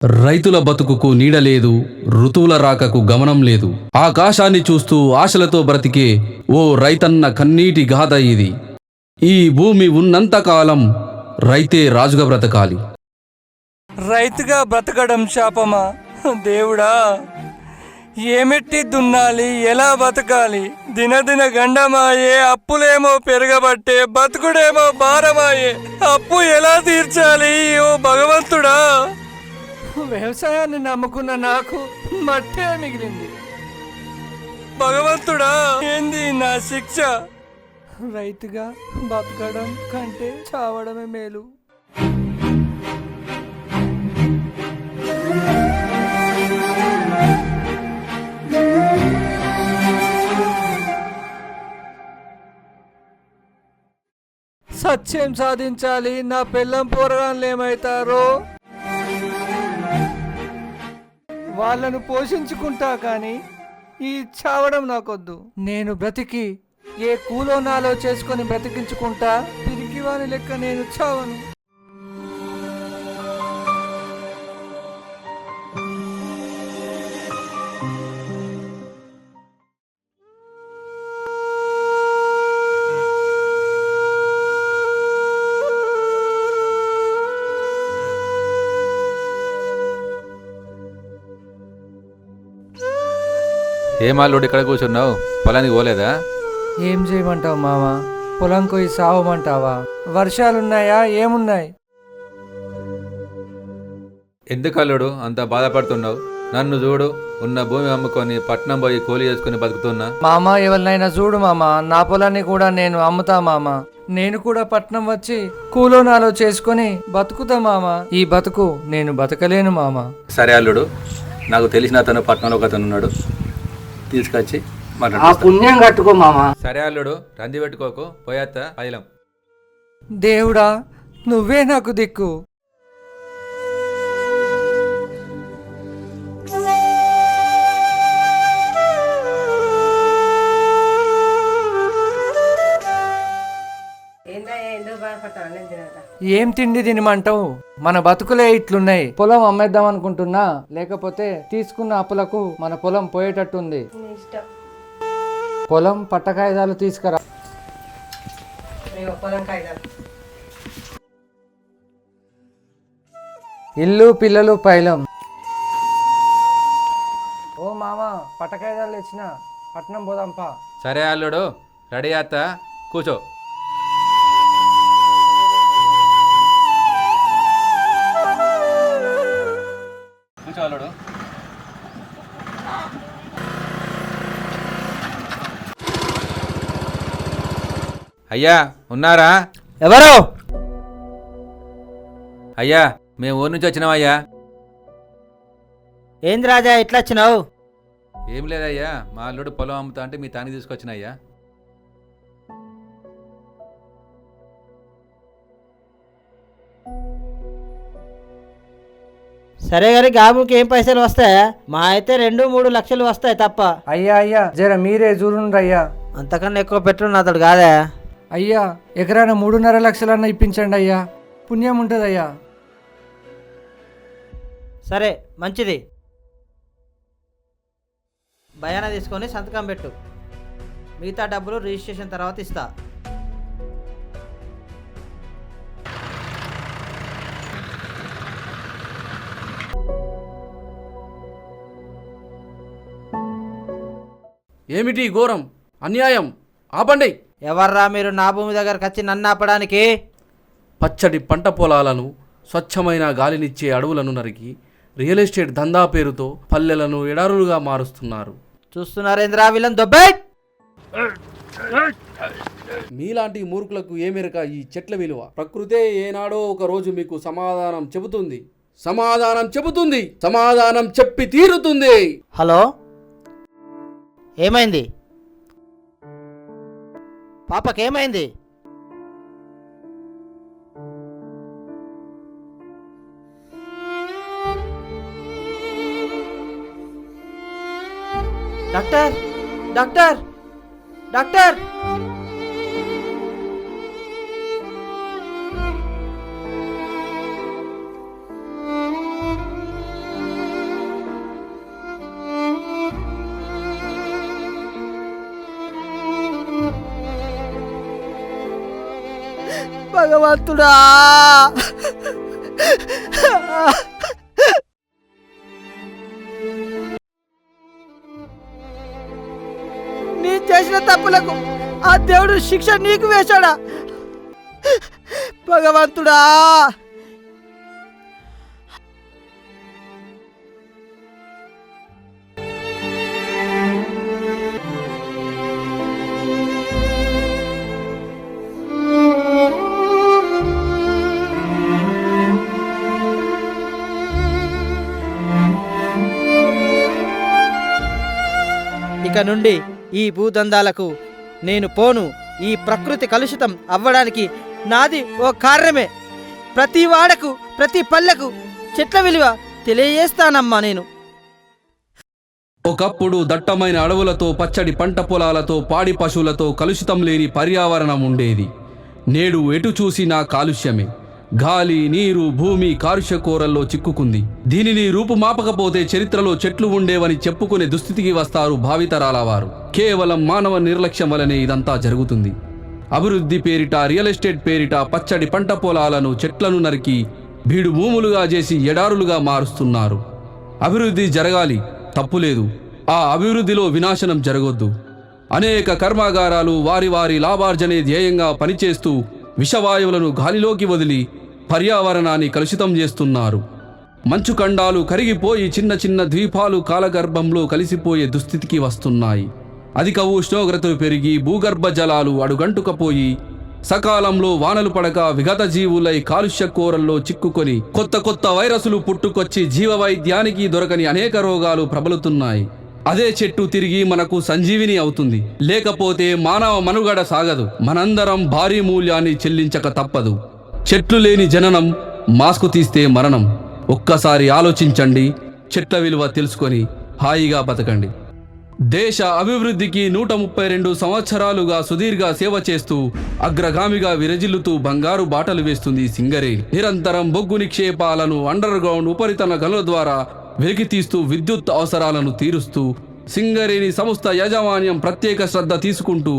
రైతుల బతుకుకు నీడలేదు, ఋతువుల రాకకు గమనం లేదు. ఆకాశాన్ని చూస్తూ ఆశలతో బ్రతికే ఓ రైతన్న కన్నీటి గాథ ఇది. ఈ భూమి ఉన్నంతకాలం రైతే రాజుగా బ్రతకాలి. రైతుగా బ్రతకడం శాపమా దేవుడా? ఏమెట్టి దున్నాలి, ఎలా బతకాలి? దినదిన గండమాయే, అప్పులేమో పెరగబట్టే, బతుకుడేమో భారమాయే. అప్పు ఎలా తీర్చాలి ఓ భగవంతుడా? వ్యవసాయాన్ని నమ్ముకున్న నాకు మట్టే మిగిలింది. భగవంతుడా, ఏంది నా శిక్ష? రైతుగా బతకడం కంటే చావడమే మేలు. సత్యం సాధించాలి. నా పిల్లం పోరగాళ్ళు ఏమవుతారో వాళ్ళను పోషించుకుంటా, కానీ ఈ చావడం నాకొద్దు. నేను బ్రతికి ఏ కూలో నాలో చేసుకొని బ్రతికించుకుంటా. పిరికివాని లెక్క నేను చావను. ఏం అల్లుడు ఇక్కడ కూర్చున్నావు? పొలానికి పోలేదా? ఏం చేయమంటావు మామ? పొలం కొయ్యి సావమంటావా? వర్షాలున్నాయా? ఏమున్నాయి? ఎందుకు అల్లుడు అంత బాధపడుతున్నావు? నన్ను చూడు, ఉన్న భూమి అమ్ముకొని పట్నం పోయి కూలి చేసుకుని బతుకుతున్నా. మామ, ఎవరినైనా చూడు మామ, నా పొలాన్ని కూడా నేను అమ్ముతా మామ. నేను కూడా పట్నం వచ్చి కూలో నాలో చేసుకొని బతుకుతా మామ. ఈ బతుకు నేను బతకలేను మామ. సరే అల్లుడు, నాకు తెలిసిన అతను పట్నంలో ఒక అతను ఉన్నాడు, తీసుకొచ్చి ఆ పుణ్యం కట్టుకో మామ. సరే అల్లుడు, రంది పెట్టుకోకు, పోయేత్తా పైలం. దేవుడా, నువ్వే నాకు దిక్కు. ఏం తిండి తినమంటావు? మన బతుకులే ఇట్లున్నాయి. పొలం అమ్మేద్దాం అనుకుంటున్నా, లేకపోతే తీసుకున్న అప్పులకు మన పొలం పోయేటట్టుంది. పొలం పట్టకాయిదాలు తీసుకురా. ఇల్లు పిల్లలు పైలం. ఓ మామ, పట్టకాయిదాలు తెచ్చిన, పట్నం పోదాంపా. సరే అల్లుడు, రెడీ అత్తా, కూర్చో. కూర్చో అల్లుడు. అయ్యా ఉన్నారా? ఎవరు? అయ్యా, మేము ఊరి నుంచి వచ్చినామయ్యా. ఏంది రాజా ఇట్లా వచ్చినావు? ఏం లేదయ్యా, మా అల్లుడు పొలం అమ్ముతా అంటే మీ తానికి తీసుకొచ్చినయ్యా. సరే గారి గాబుకి ఏం పైసలు వస్తాయా? మా అయితే 2-3 లక్షలు వస్తాయి తప్ప. అయ్యా అయ్యా, జర మీరే చూడండి అయ్యా. అంతకన్నా ఎక్కువ పెట్టుకున్న అతడు కాదా? అయ్యా, ఎకరాన 3.5 లక్షలన్నా ఇప్పించండి అయ్యా, పుణ్యం ఉంటుంది అయ్యా. సరే మంచిది, భయాన తీసుకొని సంతకం పెట్టు. మిగతా డబ్బులు రిజిస్ట్రేషన్ తర్వాత ఇస్తా. ఏమిటి ఘోరం, అన్యాయం? ఆపండి. ఎవర్రా మీరు నా భూమి దగ్గరకు వచ్చి నన్ను ఆపడానికి? పచ్చడి పంట పొలాలను, స్వచ్ఛమైన గాలినిచ్చే అడవులను నరికి రియల్ ఎస్టేట్ దందా పేరుతో పల్లెలను ఎడారులుగా మారుస్తున్నారు. చూస్తున్నారేంద్రా వీళ్ళని దొబ్బే? మీలాంటి మూర్ఖులకు ఏమెరక ఈ చెట్ల విలువ? ప్రకృతే ఏనాడో ఒక రోజు మీకు సమాధానం చెబుతుంది. సమాధానం చెప్పి తీరుతుంది. హలో, ఏమైంది? పాపకేమైంది? Doctor, doctor, doctor! భగవంతుడా, నీ చేసిన తప్పులకు ఆ దేవుడు శిక్ష నీకు వేశాడా? భగవంతుడా, ఇక నుండి ఈ భూదందాలకు నేను పోను. ఈ ప్రకృతి కలుషితం అవ్వడానికి నాది ఓ కారణమే. ప్రతి వాడకు, ప్రతి పల్లెకు చెట్ల విలువ తెలియజేస్తానమ్మా నేను. ఒకప్పుడు దట్టమైన అడవులతో, పచ్చడి పంట పొలాలతో, పాడి పశువులతో కలుషితం లేని పర్యావరణం ఉండేది. నేడు ఎటు చూసినా కాలుష్యమే. గాలి, నీరు, భూమి కాలుష్య కోరల్లో చిక్కుకుంది. దీనిని రూపుమాపకపోతే చరిత్రలో చెట్లు ఉండేవని చెప్పుకునే దుస్థితికి వస్తారు భావితరాల వారు. కేవలం మానవ నిర్లక్ష్యం వలనే ఇదంతా జరుగుతుంది. అభివృద్ధి పేరిట, రియల్ ఎస్టేట్ పేరిట పచ్చడి పంట పొలాలను, చెట్లను నరికి బీడు భూములుగా చేసి ఎడారులుగా మారుస్తున్నారు. అభివృద్ధి జరగాలి, తప్పులేదు. ఆ అభివృద్ధిలో వినాశనం జరగొద్దు. అనేక కర్మాగారాలు వారి వారి లాభార్జనే ధ్యేయంగా పనిచేస్తూ విషవాయువులను గాలిలోకి వదిలి పర్యావరణాన్ని కలుషితం చేస్తున్నారు. మంచు ఖండాలు కరిగిపోయి చిన్న చిన్న ద్వీపాలు కాలగర్భంలో కలిసిపోయే దుస్థితికి వస్తున్నాయి. అధిక ఉష్ణోగ్రతలు పెరిగి భూగర్భ జలాలు అడుగంటుకపోయి సకాలంలో వానలు పడక విగత జీవులై కాలుష్య కోరల్లో చిక్కుకొని కొత్త కొత్త వైరస్లు పుట్టుకొచ్చి జీవ వైద్యానికి దొరకని అనేక రోగాలు ప్రబలుతున్నాయి. అదే చెట్టు తిరిగి మనకు సంజీవిని అవుతుంది. లేకపోతే మానవ మనుగడ సాగదు. మనందరం భారీ మూల్యాన్ని చెల్లించక తప్పదు. చెట్లు లేని జననం, మాస్కు తీస్తే మరణం. ఒక్కసారి ఆలోచించండి. చెట్ల విలువ తెలుసుకొని హాయిగా బతకండి. దేశ అభివృద్ధికి 132 సంవత్సరాలుగా సుదీర్ఘ సేవ చేస్తూ అగ్రగామిగా విరజిల్లుతూ బంగారు బాటలు వేస్తుంది సింగరేణి. నిరంతరం బొగ్గు నిక్షేపాలను అండర్ గ్రౌండ్ ఉపరితల గనుల ద్వారా వెలికి తీస్తూ విద్యుత్ అవసరాలను తీరుస్తూ సింగరేణి సంస్థ యాజమాన్యం ప్రత్యేక శ్రద్ధ తీసుకుంటూ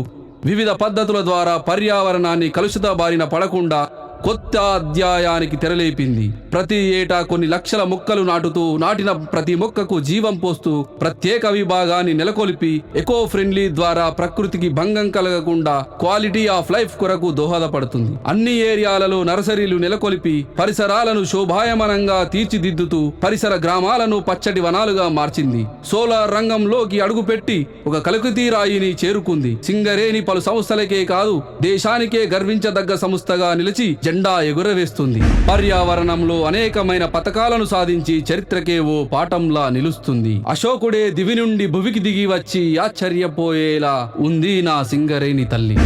వివిధ పద్ధతుల ద్వారా పర్యావరణాన్ని కలుషిత బారిన పడకుండా కొత్త అధ్యాయానికి తెరలేపింది. ప్రతి ఏటా కొన్ని లక్షల మొక్కలు నాటుతూ నాటిన ప్రతి మొక్కకు జీవం పోస్తూ ప్రత్యేక విభాగాన్ని నెలకొల్పి ఎకో ఫ్రెండ్లీ ద్వారా ప్రకృతికి భంగం కలగకుండా క్వాలిటీ ఆఫ్ లైఫ్ కొరకు దోహదపడుతుంది. అన్ని ఏరియాలలో నర్సరీలు నెలకొల్పి పరిసరాలను శోభాయమానంగా తీర్చిదిద్దుతూ పరిసర గ్రామాలను పచ్చడి వనాలుగా మార్చింది. సోలార్ రంగంలోకి అడుగుపెట్టి ఒక కలకుతీరాయిని చేరుకుంది. సింగరేణి పలు సంస్థలకే కాదు దేశానికే గర్వించదగ్గ సంస్థగా నిలిచి జెండా ఎగురవేస్తుంది. పర్యావరణంలో అనేకమైన పథకాలను సాధించి చరిత్రకే ఓ పాఠంలా నిలుస్తుంది. అశోకుడే దివి నుండి భువికి దిగి వచ్చి ఆశ్చర్యపోయేలా ఉంది నా సింగరేణి తల్లి.